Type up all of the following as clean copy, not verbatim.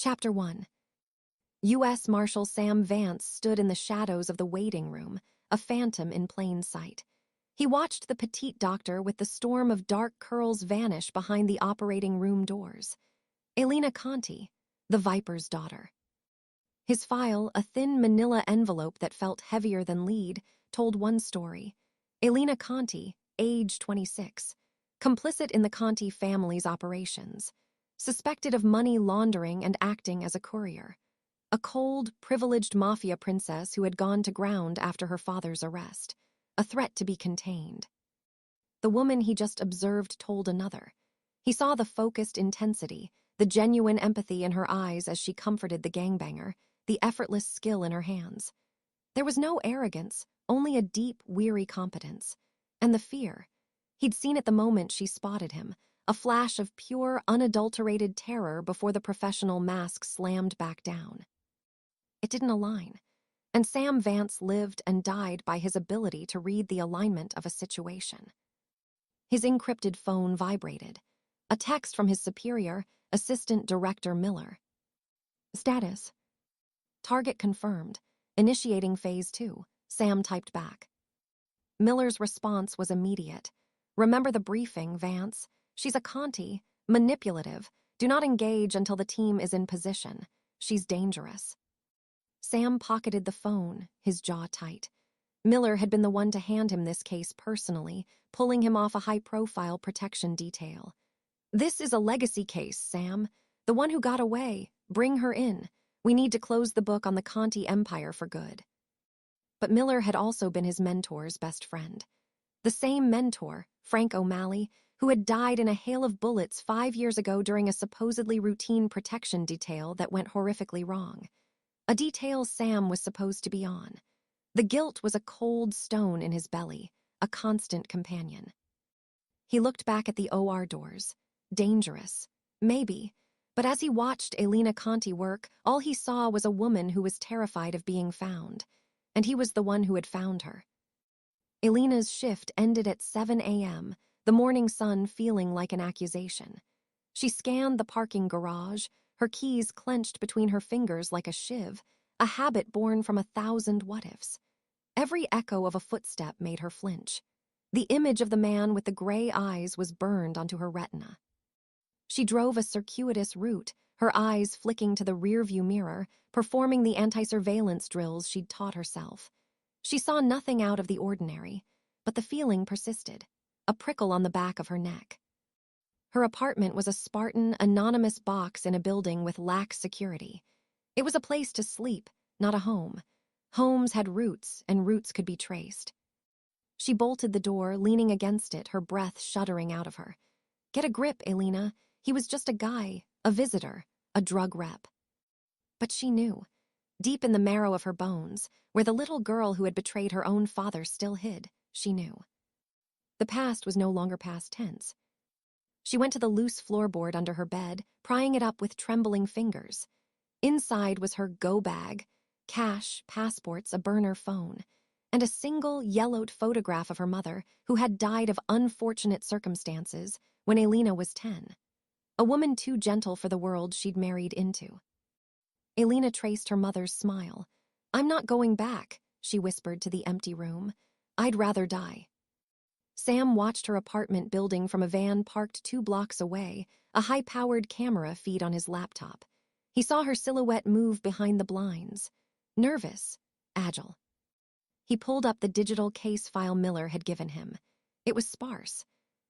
Chapter 1. U.S. Marshal Sam Vance stood in the shadows of the waiting room, a phantom in plain sight. He watched the petite doctor with the storm of dark curls vanish behind the operating room doors. Alina Conti, the Viper's daughter. His file, a thin manila envelope that felt heavier than lead, told one story. Alina Conti, age 26, complicit in the Conti family's operations, suspected of money laundering and acting as a courier. A cold, privileged mafia princess who had gone to ground after her father's arrest. A threat to be contained. The woman he just observed told another. He saw the focused intensity, the genuine empathy in her eyes as she comforted the gangbanger, the effortless skill in her hands. There was no arrogance, only a deep, weary competence. And the fear. He'd seen it the moment she spotted him, a flash of pure, unadulterated terror before the professional mask slammed back down. It didn't align, and Sam Vance lived and died by his ability to read the alignment of a situation. His encrypted phone vibrated. A text from his superior, Assistant Director Miller. Status. Target confirmed. Initiating Phase 2, Sam typed back. Miller's response was immediate. Remember the briefing, Vance. She's a Conti, manipulative. Do not engage until the team is in position. She's dangerous. Sam pocketed the phone, his jaw tight. Miller had been the one to hand him this case personally, pulling him off a high-profile protection detail. This is a legacy case, Sam. The one who got away. Bring her in. We need to close the book on the Conti empire for good. But Miller had also been his mentor's best friend. The same mentor, Frank O'Malley, who had died in a hail of bullets 5 years ago during a supposedly routine protection detail that went horrifically wrong. A detail Sam was supposed to be on. The guilt was a cold stone in his belly, a constant companion. He looked back at the OR doors. Dangerous. Maybe. But as he watched Alina Conti work, all he saw was a woman who was terrified of being found. And he was the one who had found her. Alina's shift ended at 7 a.m., the morning sun feeling like an accusation. She scanned the parking garage, her keys clenched between her fingers like a shiv, a habit born from 1,000 what-ifs. Every echo of a footstep made her flinch. The image of the man with the gray eyes was burned onto her retina. She drove a circuitous route, her eyes flicking to the rearview mirror, performing the anti-surveillance drills she'd taught herself. She saw nothing out of the ordinary, but the feeling persisted, a prickle on the back of her neck. Her apartment was a Spartan, anonymous box in a building with lax security. It was a place to sleep, not a home. Homes had roots, and roots could be traced. She bolted the door, leaning against it, her breath shuddering out of her. Get a grip, Alina. He was just a guy, a visitor, a drug rep. But she knew, deep in the marrow of her bones, where the little girl who had betrayed her own father still hid, she knew. The past was no longer past tense. She went to the loose floorboard under her bed, prying it up with trembling fingers. Inside was her go bag, cash, passports, a burner phone, and a single yellowed photograph of her mother, who had died of unfortunate circumstances when Alina was 10. A woman too gentle for the world she'd married into. Alina traced her mother's smile. I'm not going back, she whispered to the empty room. I'd rather die. Sam watched her apartment building from a van parked 2 blocks away, a high-powered camera feed on his laptop. He saw her silhouette move behind the blinds. Nervous, agile. He pulled up the digital case file Miller had given him. It was sparse.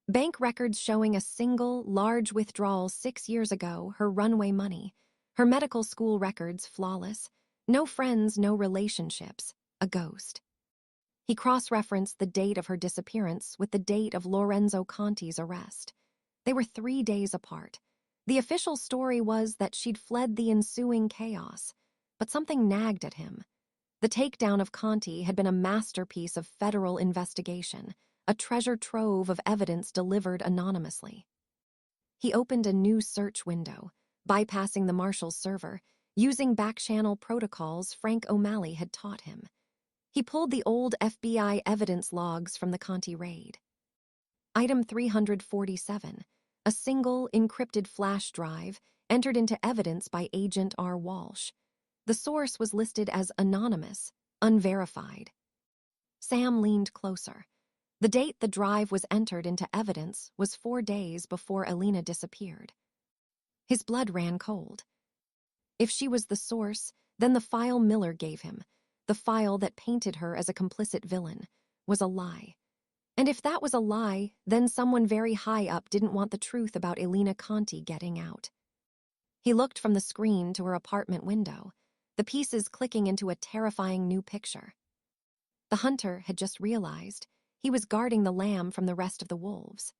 Bank records showing a single, large withdrawal 6 years ago, her runaway money. Her medical school records flawless. No friends, no relationships. A ghost. He cross-referenced the date of her disappearance with the date of Lorenzo Conti's arrest. They were 3 days apart. The official story was that she'd fled the ensuing chaos, but something nagged at him. The takedown of Conti had been a masterpiece of federal investigation, a treasure trove of evidence delivered anonymously. He opened a new search window, bypassing the Marshal's server, using back-channel protocols Frank O'Malley had taught him. He pulled the old FBI evidence logs from the Conti raid. Item 347, A single, encrypted flash drive entered into evidence by Agent R. Walsh. The source was listed as anonymous, unverified. Sam leaned closer. The date the drive was entered into evidence was 4 days before Alina disappeared. His blood ran cold. If she was the source, then the file Miller gave him, the file that painted her as a complicit villain, was a lie. And if that was a lie, then someone very high up didn't want the truth about Alina Conti getting out. He looked from the screen to her apartment window, the pieces clicking into a terrifying new picture. The hunter had just realized he was guarding the lamb from the rest of the wolves.